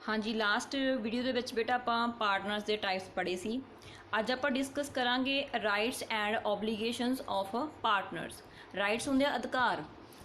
हाँ जी, last video ਦੇ ਵਿੱਚ ਬੇਟਾ ਆਪਾਂ ਪਾਰਟਨਰਸ ਦੇ ਟਾਈਪਸ ਪੜ੍ਹੇ ਸੀ। ਅੱਜ ਆਪਾਂ ਡਿਸਕਸ ਕਰਾਂਗੇ rights and obligations of partners. Rights ਹੁੰਦੇ ਆ ਅਧਿਕਾਰ,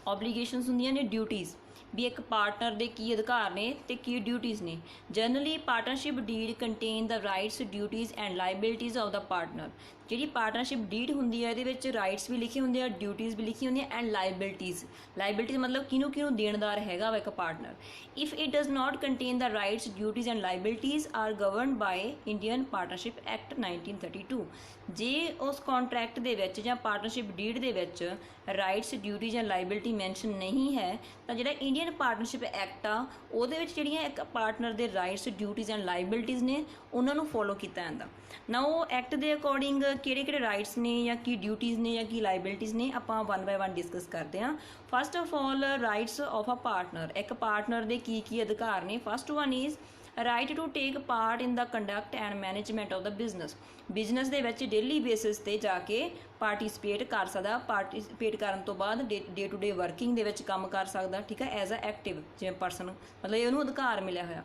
ਓਬਲੀਗੇਸ਼ਨਸ ਹੁੰਦੀਆਂ ਨੇ ਡਿਊਟੀਜ਼, ਵੀ ਇੱਕ ਪਾਰਟਨਰ ਦੇ ਕੀ ਅਧਿਕਾਰ ਨੇ ਤੇ ਕੀ ਡਿਊਟੀਜ਼ ਨੇ। Generally partnership deed contain the rights, duties and liabilities of the partner. ਜਿਹੜੀ ਪਾਰਟਨਰਸ਼ਿਪ ਡੀਡ ਹੁੰਦੀ ਹੈ ਇਹਦੇ ਵਿੱਚ ਰਾਈਟਸ ਵੀ ਲਿਖੇ ਹੁੰਦੇ ਆ, ਡਿਊਟੀਜ਼ ਵੀ ਲਿਖੀ ਹੁੰਦੀਆਂ ਐਂਡ ਲਾਇਬਿਲਿਟੀਜ਼। ਲਾਇਬਿਲਿਟੀਜ਼ ਮਤਲਬ ਕਿਹਨੂੰ ਦੇਣਦਾਰ ਹੈਗਾ ਵਾ ਇੱਕ partner. If it does not contain the rights, duties and liabilities are governed by Indian partnership act 1932। ਜੇ ਉਸ ਕੌਂਟਰੈਕਟ ਦੇ ਵਿੱਚ ਜਾਂ ਪਾਰਟਨਰਸ਼ਿਪ ਡੀਡ ਦੇ ਵਿੱਚ ਰਾਈਟਸ, ਡਿਊਟੀਜ਼ ਜਾਂ ਲਾਇਬਿਲਿਟੀ ਮੈਂਸ਼ਨ ਨਹੀਂ ਹੈ ਤਾਂ ਜਿਹੜਾ ਇੰਡੀਅਨ ਪਾਰਟਨਰਸ਼ਿਪ ਐਕਟ ਆ ਉਹਦੇ ਵਿੱਚ ਜਿਹੜੀਆਂ ਇੱਕ ਪਾਰਟਨਰ ਦੇ ਰਾਈਟਸ, ਡਿਊਟੀਜ਼ ਐਂਡ ਲਾਇਬਿਲਿਟੀਜ਼ ਨੇ ਉਹਨਾਂ ਨੂੰ ਫੋਲੋ ਕੀਤਾ ਜਾਂਦਾ। ਨਾ ਉਹ ਐਕਟ ਦੇ ਅਕੋਰਡਿੰਗ ਕਿਹੜੇ ਰਾਈਟਸ ਨੇ ਜਾਂ ਕੀ ਡਿਊਟੀਜ਼ ਨੇ ਜਾਂ ਕੀ ਲਾਇਬਿਲਿਟੀਜ਼ ਨੇ ਆਪਾਂ 1 ਬਾਏ 1 ਡਿਸਕਸ ਕਰਦੇ ਹਾਂ। First of all rights of a partner. ਇੱਕ ਪਾਰਟਨਰ ਦੇ ਕੀ ਅਧਿਕਾਰ ਨੇ। First one is right to take part in the conduct and management of the business. Business ਦੇ ਵਿੱਚ ਡੇਲੀ ਬੇਸਿਸ 'ਤੇ ਜਾ ਕੇ ਪਾਰਟੀਸਪੇਟ ਕਰ ਸਕਦਾ। ਪਾਰਟੀਸਪੇਟ ਕਰਨ ਤੋਂ ਬਾਅਦ ਡੇ ਟੂ ਡੇ ਵਰਕਿੰਗ ਦੇ ਵਿੱਚ ਕੰਮ ਕਰ ਸਕਦਾ, ਠੀਕ ਹੈ, ਐਜ਼ ਅ ਐਕਟਿਵ ਜਿਵੇਂ ਪਰਸਨ, ਮਤਲਬ ਇਹਨੂੰ ਅਧਿਕਾਰ ਮਿਲਿਆ ਹੋਇਆ।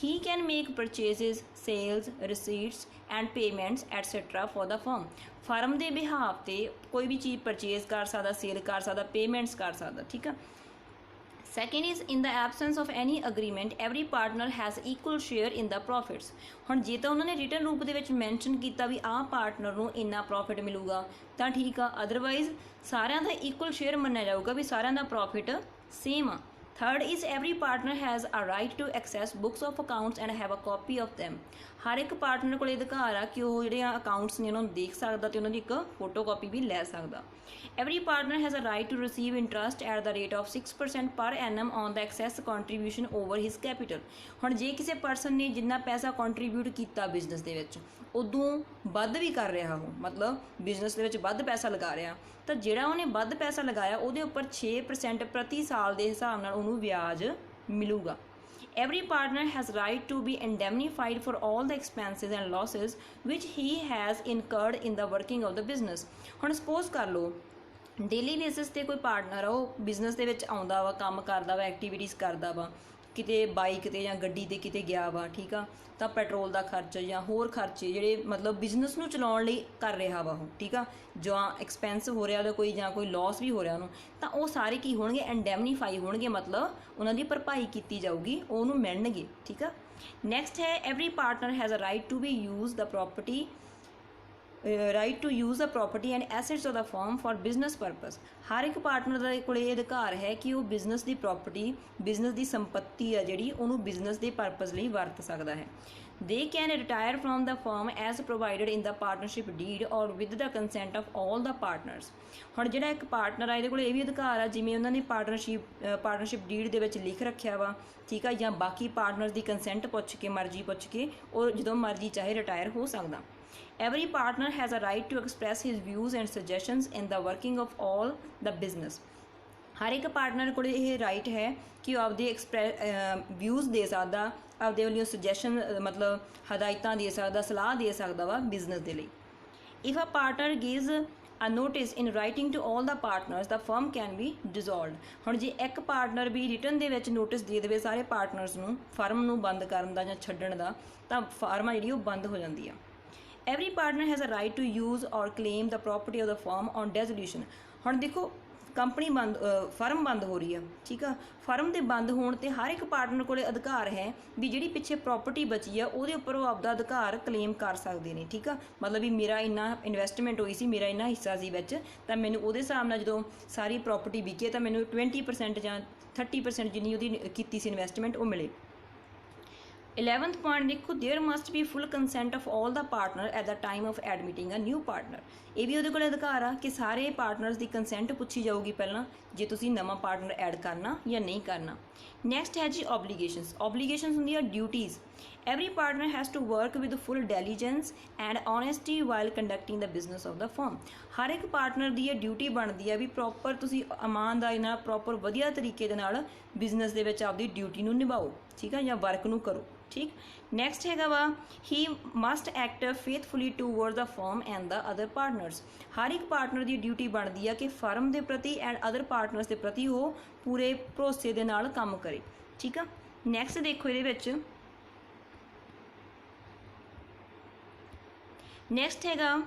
He can make purchases, sales, receipts and payments etcetera for the firm ਦੇ ਬਿਹਾਫ 'ਤੇ ਕੋਈ ਵੀ ਚੀਜ਼ ਪਰਚੇਜ਼ ਕਰ ਸਕਦਾ, ਸੇਲ ਕਰ ਸਕਦਾ, ਪੇਮੈਂਟਸ ਕਰ ਸਕਦਾ, ਠੀਕ ਆ। Second is in the absence of any agreement every partner has equal share in the profits. ਹੁਣ ਜੇ ਤਾਂ ਉਹਨਾਂ ਨੇ ਰਿਟਨ ਰੂਪ ਦੇ ਵਿੱਚ ਮੈਂਸ਼ਨ ਕੀਤਾ ਵੀ ਆਹ ਪਾਰਟਨਰ ਨੂੰ ਇੰਨਾ ਪ੍ਰੋਫਿਟ ਮਿਲੂਗਾ ਤਾਂ ਠੀਕ ਆ, ਅਦਰਵਾਈਜ਼ ਸਾਰਿਆਂ ਦਾ ਇਕੁਅਲ ਸ਼ੇਅਰ ਮੰਨਿਆ ਜਾਊਗਾ ਵੀ ਸਾਰਿਆਂ ਦਾ ਪ੍ਰੋਫਿਟ ਸੇਮ ਆ। Third is every partner has a right to access books of accounts and have a copy of them. ਹਰ ਇੱਕ ਪਾਰਟਨਰ ਕੋਲ ਅਧਿਕਾਰ ਆ ਕਿ ਉਹ ਜਿਹੜੇ ਅਕਾਊਂਟਸ ਨੇ ਉਹਨਾਂ ਨੂੰ ਦੇਖ ਸਕਦਾ ਤੇ ਉਹਨਾਂ ਦੀ ਇੱਕ ਫੋਟੋ ਕਾਪੀ ਵੀ ਲੈ ਸਕਦਾ। Every partner has a right to receive interest at the rate of 6% per annum on the excess contribution over his capital. ਹੁਣ ਜੇ ਕਿਸੇ ਪਰਸਨ ਨੇ ਜਿੰਨਾ ਪੈਸਾ ਕੰਟਰੀਬਿਊਟ ਕੀਤਾ ਬਿਜ਼ਨਸ ਦੇ ਵਿੱਚ ਉਦੋਂ ਵੱਧ ਵੀ ਕਰ ਰਿਹਾ, ਉਹ ਮਤਲਬ ਬਿਜ਼ਨਸ ਦੇ ਵਿੱਚ ਵੱਧ ਪੈਸਾ ਲਗਾ ਰਿਹਾ, ਤਾਂ ਜਿਹੜਾ ਉਹਨੇ ਵੱਧ ਪੈਸਾ ਲਗਾਇਆ ਉਹਦੇ ਉੱਪਰ 6% ਪ੍ਰਤੀ ਸਾਲ ਦੇ ਹਿਸਾਬ ਨਾਲ ਉਹਨੂੰ ਵਿਆਜ ਮਿਲੂਗਾ। Every partner has right to be indemnified for all the expenses and losses which he has incurred in the working of the business। ਹੁਣ ਸਪੋਜ਼ ਕਰ ਲਓ ਡੇਲੀ ਬੇਸਿਸ 'ਤੇ ਕੋਈ ਪਾਰਟਨਰ ਆ, ਉਹ ਬਿਜ਼ਨਸ ਦੇ ਵਿੱਚ ਆਉਂਦਾ ਵਾ, ਕੰਮ ਕਰਦਾ ਵਾ, ਐਕਟੀਵਿਟੀਜ਼ ਕਰਦਾ ਵਾ, ਕਿਤੇ ਬਾਈਕ 'ਤੇ ਜਾਂ ਗੱਡੀ 'ਤੇ ਕਿਤੇ ਗਿਆ ਵਾ, ਠੀਕ ਆ, ਤਾਂ ਪੈਟਰੋਲ ਦਾ ਖਰਚ ਜਾਂ ਹੋਰ ਖਰਚੇ ਜਿਹੜੇ ਮਤਲਬ ਬਿਜ਼ਨਸ ਨੂੰ ਚਲਾਉਣ ਲਈ ਕਰ ਰਿਹਾ ਵਾ ਉਹ, ਠੀਕ ਆ, ਜਾਂ ਐਕਸਪੈਂਸ ਹੋ ਰਿਹਾ ਉਹਦਾ ਕੋਈ ਜਾਂ ਕੋਈ ਲੋਸ ਵੀ ਹੋ ਰਿਹਾ ਉਹਨੂੰ, ਤਾਂ ਉਹ ਸਾਰੇ ਕੀ ਹੋਣਗੇ, ਇੰਡੈਮਨੀਫਾਈ ਹੋਣਗੇ, ਮਤਲਬ ਉਹਨਾਂ ਦੀ ਭਰਪਾਈ ਕੀਤੀ ਜਾਊਗੀ, ਉਹਨੂੰ ਮਿਲਣਗੇ, ਠੀਕ ਆ। ਨੈਕਸਟ ਹੈ every partner has a right to be use the property right to use the property and assets of the firm for business purpose. ਹਰ ਇੱਕ ਪਾਰਟਨਰ ਦੇ ਕੋਲ ਇਹ ਅਧਿਕਾਰ ਹੈ ਕਿ ਉਹ ਬਿਜ਼ਨਸ ਦੀ ਪ੍ਰੋਪਰਟੀ, ਬਿਜ਼ਨਸ ਦੀ ਸੰਪत्ति ਆ ਜਿਹੜੀ, ਉਹਨੂੰ ਬਿਜ਼ਨਸ ਦੇ ਪਰਪਸ ਲਈ ਵਰਤ ਸਕਦਾ ਹੈ। They can retire from the firm as provided in the partnership deed or with the consent of all the partners. ਹੁਣ ਜਿਹੜਾ ਇੱਕ ਪਾਰਟਨਰ ਆ ਇਹਦੇ ਕੋਲ ਇਹ ਵੀ ਅਧਿਕਾਰ ਆ, ਜਿਵੇਂ ਉਹਨਾਂ ਨੇ ਪਾਰਟਨਰਸ਼ਿਪ ਡੀਡ ਦੇ ਵਿੱਚ ਲਿਖ ਰੱਖਿਆ ਵਾ, ਠੀਕ ਆ, ਜਾਂ ਬਾਕੀ ਪਾਰਟਨਰਸ ਦੀ ਕੰਸੈਂਟ ਪੁੱਛ ਕੇ, ਮਰਜ਼ੀ ਪੁੱਛ ਕੇ ਉਹ ਜਦੋਂ ਮਰਜ਼ੀ ਚਾਹੇ ਰਿਟਾਇਰ ਹੋ ਸਕਦਾ। Every partner has a right to express his views and suggestions in the working of all the business। ਹਰ ਇੱਕ ਪਾਰਟਨਰ ਕੋਲ ਇਹ ਰਾਈਟ ਹੈ ਕਿ ਉਹ ਆਪਦੇ ਵਿਊਜ਼ ਦੇ ਸਕਦਾ, ਆਪਦੇ ਵੱਲੋਂ ਸੁਜੈਸ਼ਨ ਮਤਲਬ ਹਦਾਇਤਾਂ ਦੇ ਸਕਦਾ, ਸਲਾਹ ਦੇ ਸਕਦਾ ਵਾ ਬਿਜ਼ਨਸ ਦੇ ਲਈ। If a partner gives a notice in writing to all the partners the firm can be dissolved। ਹੁਣ ਜੇ ਇੱਕ ਪਾਰਟਨਰ ਵੀ ਰਿਟਨ ਦੇ ਵਿੱਚ ਨੋਟਿਸ ਦੇ ਦੇਵੇ ਸਾਰੇ ਪਾਰਟਨਰਸ ਨੂੰ ਫਰਮ ਨੂੰ ਬੰਦ ਕਰਨ ਦਾ ਜਾਂ ਛੱਡਣ ਦਾ, ਤਾਂ ਫਰਮ ਜਿਹੜੀ ਉਹ ਬੰਦ ਹੋ ਜਾਂਦੀ ਆ। Every partner has a right to use or claim the property of the firm on dissolution। ਹੁਣ ਦੇਖੋ ਕੰਪਨੀ ਫਰਮ ਬੰਦ ਹੋ ਰਹੀ ਆ, ਠੀਕ ਆ, ਫਰਮ ਦੇ ਬੰਦ ਹੋਣ 'ਤੇ ਹਰ ਇੱਕ ਪਾਰਟਨਰ ਕੋਲ ਅਧਿਕਾਰ ਹੈ ਵੀ ਜਿਹੜੀ ਪਿੱਛੇ ਪ੍ਰੋਪਰਟੀ ਬਚੀ ਆ ਉਹਦੇ ਉੱਪਰ ਉਹ ਆਪਦਾ ਅਧਿਕਾਰ ਕਲੇਮ ਕਰ ਸਕਦੇ ਨੇ, ਠੀਕ ਆ। ਮਤਲਬ ਵੀ ਮੇਰਾ ਇੰਨਾ ਇਨਵੈਸਟਮੈਂਟ ਹੋਈ ਸੀ, ਮੇਰਾ ਇੰਨਾ ਹਿੱਸਾ ਸੀ ਵਿੱਚ, ਤਾਂ ਮੈਨੂੰ ਉਹਦੇ ਹਿਸਾਬ ਨਾਲ ਜਦੋਂ ਸਾਰੀ ਪ੍ਰੋਪਰਟੀ ਵਿਕੇ ਤਾਂ ਮੈਨੂੰ 20% ਜਾਂ 30% ਜਿੰਨੀ ਉਹਦੀ ਕੀਤੀ ਸੀ ਇਨਵੈਸਟਮੈਂਟ ਉਹ ਮਿਲੇ। 11th point ਦੇਖੋ, there must be full consent of all the partner at the time of admitting a new partner. ਇਹ ਵੀ ਉਹਦੇ ਕੋਲ ਅਧਿਕਾਰ ਆ ਕਿ ਸਾਰੇ ਪਾਰਟਨਰਸ ਦੀ ਕੰਸੈਂਟ ਪੁੱਛੀ ਜਾਊਗੀ ਪਹਿਲਾਂ ਜੇ ਤੁਸੀਂ ਨਵਾਂ ਪਾਰਟਨਰ ਐਡ ਕਰਨਾ ਜਾਂ ਨਹੀਂ ਕਰਨਾ। ਨੈਕਸਟ ਹੈ ਜੀ ਓਬਲੀਗੇਸ਼ਨਸ। ਓਬਲੀਗੇਸ਼ਨਸ ਹੁੰਦੀਆਂ duties. Every partner has to work with full diligence and honesty while conducting the business of the firm. ਹਰ ਇੱਕ ਪਾਰਟਨਰ ਦੀ ਇਹ ਡਿਊਟੀ ਬਣਦੀ ਹੈ ਵੀ ਪ੍ਰੋਪਰ ਤੁਸੀਂ ਇਮਾਨਦਾਰੀ ਨਾਲ, ਪ੍ਰੋਪਰ ਵਧੀਆ ਤਰੀਕੇ ਦੇ ਨਾਲ ਬਿਜ਼ਨਸ ਦੇ ਵਿੱਚ ਆਪਦੀ ਡਿਊਟੀ ਨੂੰ ਨਿਭਾਓ, ਠੀਕ ਆ, ਜਾਂ ਵਰਕ ਨੂੰ ਕਰੋ, ਠੀਕ। ਨੈਕਸਟ ਹੈਗਾ ਵਾ he must act faithfully toward the firm and the other partners. ਹਰ ਇੱਕ ਪਾਰਟਨਰ ਦੀ ਡਿਊਟੀ ਬਣਦੀ ਆ ਕਿ ਫਰਮ ਦੇ ਪ੍ਰਤੀ ਐਂਡ ਅਦਰ ਪਾਰਟਨਰਸ ਦੇ ਪ੍ਰਤੀ ਉਹ ਪੂਰੇ ਭਰੋਸੇ ਦੇ ਨਾਲ ਕੰਮ ਕਰੇ, ਠੀਕ ਆ। ਨੈਕਸਟ ਦੇਖੋ ਇਹਦੇ ਵਿੱਚ ਨੈਕਸਟ ਹੈਗਾ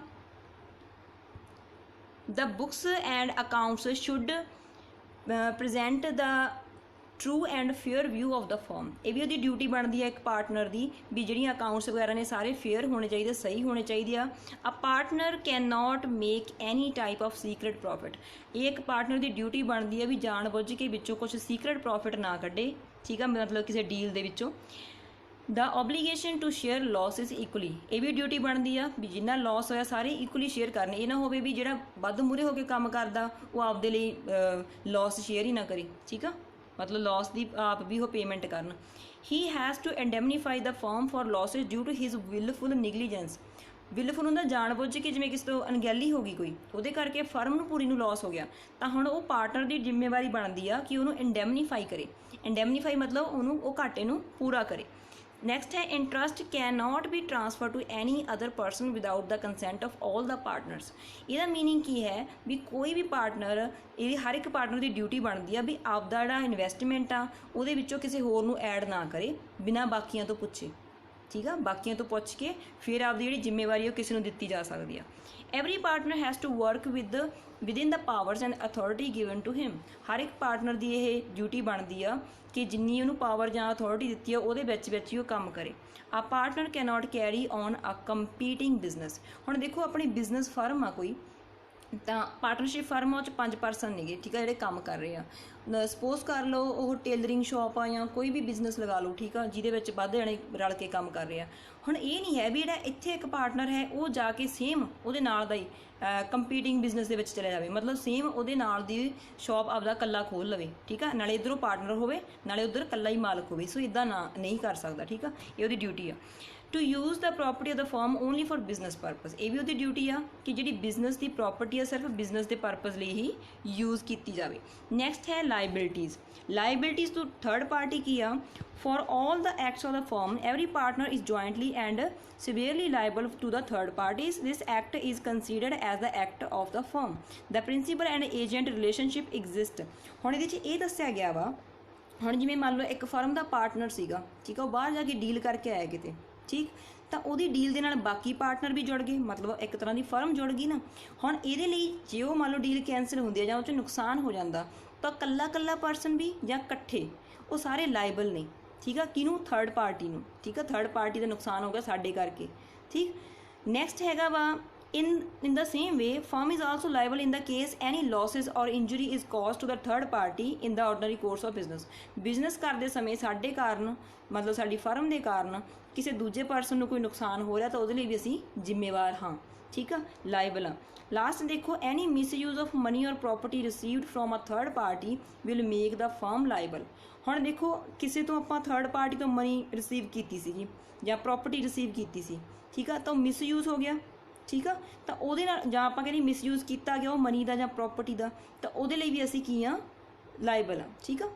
the books and accounts should present the true and fair view of the firm. ਇਹ ਵੀ ਉਹਦੀ ਡਿਊਟੀ ਬਣਦੀ ਹੈ ਇੱਕ ਪਾਰਟਨਰ ਦੀ ਵੀ ਜਿਹੜੀਆਂ ਅਕਾਊਂਟਸ ਵਗੈਰਾ ਨੇ ਸਾਰੇ ਫੇਅਰ ਹੋਣੇ ਚਾਹੀਦੇ, ਸਹੀ ਹੋਣੇ ਚਾਹੀਦੇ ਆ। A partner can not make any type of secret profit. ਇਹ ਇੱਕ ਪਾਰਟਨਰ ਦੀ ਡਿਊਟੀ ਬਣਦੀ ਹੈ ਵੀ ਜਾਣ ਬੁੱਝ ਕੇ ਵਿੱਚੋਂ ਕੁਛ ਸੀਕਰੇਟ ਪ੍ਰੋਫਿਟ ਨਾ ਕੱਢੇ, ਠੀਕ ਆ, ਮਤਲਬ ਕਿਸੇ ਡੀਲ ਦੇ ਵਿੱਚੋਂ। ਦ ਓਬਲੀਗੇਸ਼ਨ ਟੂ ਸ਼ੇਅਰ ਲੌਸਿਸ ਇਕੁਅਲੀ। ਇਹ ਵੀ ਡਿਊਟੀ ਬਣਦੀ ਆ ਵੀ ਜਿੰਨਾ ਲੌਸ ਹੋਇਆ ਸਾਰੇ ਇਕੁਅਲੀ ਸ਼ੇਅਰ ਕਰਨੇ। ਇਹ ਨਾ ਹੋਵੇ ਵੀ ਜਿਹੜਾ ਵੱਧ ਮੂਹਰੇ ਹੋ ਕੇ ਕੰਮ ਕਰਦਾ ਉਹ ਆਪਦੇ ਲਈ ਲੌਸ ਸ਼ੇਅਰ ਹੀ ਨਾ ਕਰੇ, ਠੀਕ ਆ, ਮਤਲਬ ਲੌਸ ਦੀ ਆਪ ਵੀ ਉਹ ਪੇਮੈਂਟ ਕਰਨ। He has to indemnify the firm for losses due to his wilful negligence. Wilful ਹੁੰਦਾ ਜਾਣ ਬੁੱਝ ਕੇ, ਜਿਵੇਂ ਕਿਸੇ ਤੋਂ ਅਣਗਹਿਲੀ ਹੋ ਗਈ ਕੋਈ, ਉਹਦੇ ਕਰਕੇ ਫਰਮ ਨੂੰ ਪੂਰੀ ਨੂੰ ਲੌਸ ਹੋ ਗਿਆ, ਤਾਂ ਹੁਣ ਉਹ ਪਾਰਟਨਰ ਦੀ ਜ਼ਿੰਮੇਵਾਰੀ ਬਣਦੀ ਆ ਕਿ ਉਹਨੂੰ ਇੰਡੈਮਨੀਫਾਈ ਕਰੇ। ਇੰਡੈਮਨੀਫਾਈ ਮਤਲਬ ਉਹਨੂੰ ਉਹ ਘਾਟੇ ਨੂੰ ਪੂਰਾ ਕਰੇ। ਨੈਕਸਟ ਹੈ interest can not be transfer to any other person without the consent of all the partners. ਇਹਦਾ ਮੀਨਿੰਗ ਕੀ ਹੈ ਵੀ ਕੋਈ ਵੀ ਪਾਰਟਨਰ, ਇਹ ਹਰ ਇੱਕ ਪਾਰਟਨਰ ਦੀ ਡਿਊਟੀ ਬਣਦੀ ਆ ਵੀ ਆਪਦਾ ਜਿਹੜਾ ਇਨਵੈਸਟਮੈਂਟ ਆ ਉਹਦੇ ਵਿੱਚੋਂ ਕਿਸੇ ਹੋਰ ਨੂੰ ਐਡ ਨਾ ਕਰੇ ਬਿਨਾਂ ਬਾਕੀਆਂ ਤੋਂ ਪੁੱਛੇ, ਠੀਕ ਆ, ਬਾਕੀਆਂ ਤੋਂ ਪੁੱਛ ਕੇ ਫਿਰ ਆਪਦੀ ਜਿਹੜੀ ਜ਼ਿੰਮੇਵਾਰੀ ਉਹ ਕਿਸੇ ਨੂੰ ਦਿੱਤੀ ਜਾ ਸਕਦੀ ਆ। Every partner has to work within the powers and authority given to him. ਹਰ ਇੱਕ ਪਾਰਟਨਰ ਦੀ ਇਹ ਡਿਊਟੀ ਬਣਦੀ ਆ ਕਿ ਜਿੰਨੀ ਉਹਨੂੰ ਪਾਵਰ ਜਾਂ ਅਥਾਰਟੀ ਦਿੱਤੀ ਆ ਉਹਦੇ ਵਿੱਚ ਹੀ ਉਹ ਕੰਮ ਕਰੇ। A partner can not carry on a competing business. ਹੁਣ ਦੇਖੋ ਆਪਣੀ ਬਿਜ਼ਨਸ ਫਰਮ ਆ ਕੋਈ, ਤਾਂ ਪਾਰਟਨਰਸ਼ਿਪ ਫਰਮ ਉਹ 'ਚ 5 ਪਰਸਨ ਨੇਗੇ, ਠੀਕ ਆ, ਜਿਹੜੇ ਕੰਮ ਕਰ ਰਹੇ ਆ। ਸਪੋਜ਼ ਕਰ ਲਓ ਉਹ ਟੇਲਰਿੰਗ ਸ਼ੋਪ ਆ ਜਾਂ ਕੋਈ ਵੀ ਬਿਜ਼ਨਸ ਲਗਾ ਲਓ, ਠੀਕ ਆ, ਜਿਹਦੇ ਵਿੱਚ ਵੱਧ ਜਣੇ ਰਲ ਕੇ ਕੰਮ ਕਰ ਰਹੇ ਆ। ਹੁਣ ਇਹ ਨਹੀਂ ਹੈ ਵੀ ਜਿਹੜਾ ਇੱਥੇ ਇੱਕ ਪਾਰਟਨਰ ਹੈ ਉਹ ਜਾ ਕੇ ਸੇਮ ਉਹਦੇ ਨਾਲ ਦਾ ਹੀ ਕੰਪੀਟਿੰਗ ਬਿਜ਼ਨਸ ਦੇ ਵਿੱਚ ਚਲੇ ਜਾਵੇ, ਮਤਲਬ ਸੇਮ ਉਹਦੇ ਨਾਲ ਦੀ ਸ਼ੋਪ ਆਪਦਾ ਇਕੱਲਾ ਖੋਲ੍ਹ ਲਵੇ, ਠੀਕ ਆ, ਨਾਲੇ ਇੱਧਰੋਂ ਪਾਰਟਨਰ ਹੋਵੇ ਨਾਲੇ ਉੱਧਰ ਇਕੱਲਾ ਹੀ ਮਾਲਕ ਹੋਵੇ। ਸੋ ਇੱਦਾਂ ਨਹੀਂ ਕਰ ਸਕਦਾ, ਠੀਕ ਆ, ਇਹ ਉਹਦੀ ਡਿਊਟੀ ਆ। To use the property of the firm only for business purpose. ਇਹ ਵੀ ਉਹਦੀ ਡਿਊਟੀ ਆ ਕਿ ਜਿਹੜੀ ਬਿਜ਼ਨਸ ਦੀ ਪ੍ਰੋਪਰਟੀ ਆ ਸਿਰਫ ਬਿਜ਼ਨਸ ਦੇ ਪਰਪਜ਼ ਲਈ ਹੀ ਯੂਜ਼ ਕੀਤੀ ਜਾਵੇ। ਨੈਕਸਟ ਹੈ liabilities. Liabilities to third party ਕੀ ਆ? For all the acts of the firm, every partner is jointly and severally liable to the third parties. This act is considered as the act of the firm. The principal and agent relationship exist. ਹੁਣ ਇਹਦੇ 'ਚ ਇਹ ਦੱਸਿਆ ਗਿਆ ਵਾ, ਹੁਣ ਜਿਵੇਂ ਮੰਨ ਲਓ ਇੱਕ ਫਰਮ ਦਾ ਪਾਰਟਨਰ ਸੀਗਾ, ਠੀਕ ਆ, ਉਹ ਬਾਹਰ ਜਾ ਕੇ ਡੀਲ ਕਰਕੇ ਆਇਆ ਕਿਤੇ, ਠੀਕ, ਤਾਂ ਉਹਦੀ ਡੀਲ ਦੇ ਨਾਲ ਬਾਕੀ ਪਾਰਟਨਰ ਵੀ ਜੁੜ ਗਏ, ਮਤਲਬ ਇੱਕ ਤਰ੍ਹਾਂ ਦੀ ਫਰਮ ਜੁੜ ਗਈ ਨਾ। ਹੁਣ ਇਹਦੇ ਲਈ ਜੇ ਉਹ ਮੰਨ ਲਓ ਡੀਲ ਕੈਂਸਲ ਹੁੰਦੀ ਹੈ ਜਾਂ ਉਹ 'ਚ ਨੁਕਸਾਨ ਹੋ ਜਾਂਦਾ, ਤਾਂ ਕੱਲਾ ਪਰਸਨ ਵੀ ਜਾਂ ਇਕੱਠੇ ਉਹ ਸਾਰੇ ਲਾਇਬਲ ਨੇ, ਠੀਕ ਆ, ਕਿਹਨੂੰ? ਥਰਡ ਪਾਰਟੀ ਨੂੰ, ਠੀਕ ਆ, ਥਰਡ ਪਾਰਟੀ ਦਾ ਨੁਕਸਾਨ ਹੋ ਗਿਆ ਸਾਡੇ ਕਰਕੇ, ਠੀਕ। ਨੈਕਸਟ ਹੈਗਾ ਵਾ in the same way firm is also liable in the case any losses or injury is caused to the third party in the ordinary course of business. Business ਕਰਦੇ ਸਮੇਂ ਸਾਡੇ ਕਾਰਨ, ਮਤਲਬ ਸਾਡੀ ਫਰਮ ਦੇ ਕਾਰਨ ਕਿਸੇ ਦੂਜੇ ਪਰਸਨ ਨੂੰ ਕੋਈ ਨੁਕਸਾਨ ਹੋ ਰਿਹਾ ਤਾਂ ਉਹਦੇ ਲਈ ਵੀ ਅਸੀਂ ਜ਼ਿੰਮੇਵਾਰ ਹਾਂ, ਠੀਕ ਆ, ਲਾਇਬਲ ਆ। ਲਾਸਟ ਦੇਖੋ, any misuse of money or property received from a third party will make the firm liable. ਹੁਣ ਦੇਖੋ ਕਿਸੇ ਤੋਂ ਆਪਾਂ ਥਰਡ ਪਾਰਟੀ ਤੋਂ ਮਨੀ ਰਿਸੀਵ ਕੀਤੀ ਸੀਗੀ ਜਾਂ ਪ੍ਰੋਪਰਟੀ ਰਿਸੀਵ ਕੀਤੀ ਸੀ, ਠੀਕ ਆ, ਤਾਂ ਉਹ ਮਿਸਯੂਜ਼ ਹੋ ਗਿਆ, ਠੀਕ ਆ, ਤਾਂ ਉਹਦੇ ਨਾਲ ਜਾਂ ਆਪਾਂ ਕਹਿੰਦੇ ਮਿਸਯੂਜ਼ ਕੀਤਾ ਗਿਆ ਉਹ ਮਨੀ ਦਾ ਜਾਂ ਪ੍ਰੋਪਰਟੀ ਦਾ, ਤਾਂ ਉਹਦੇ ਲਈ ਵੀ ਅਸੀਂ ਕੀ ਆ? ਲਾਇਬਲ ਆ, ਠੀਕ ਆ।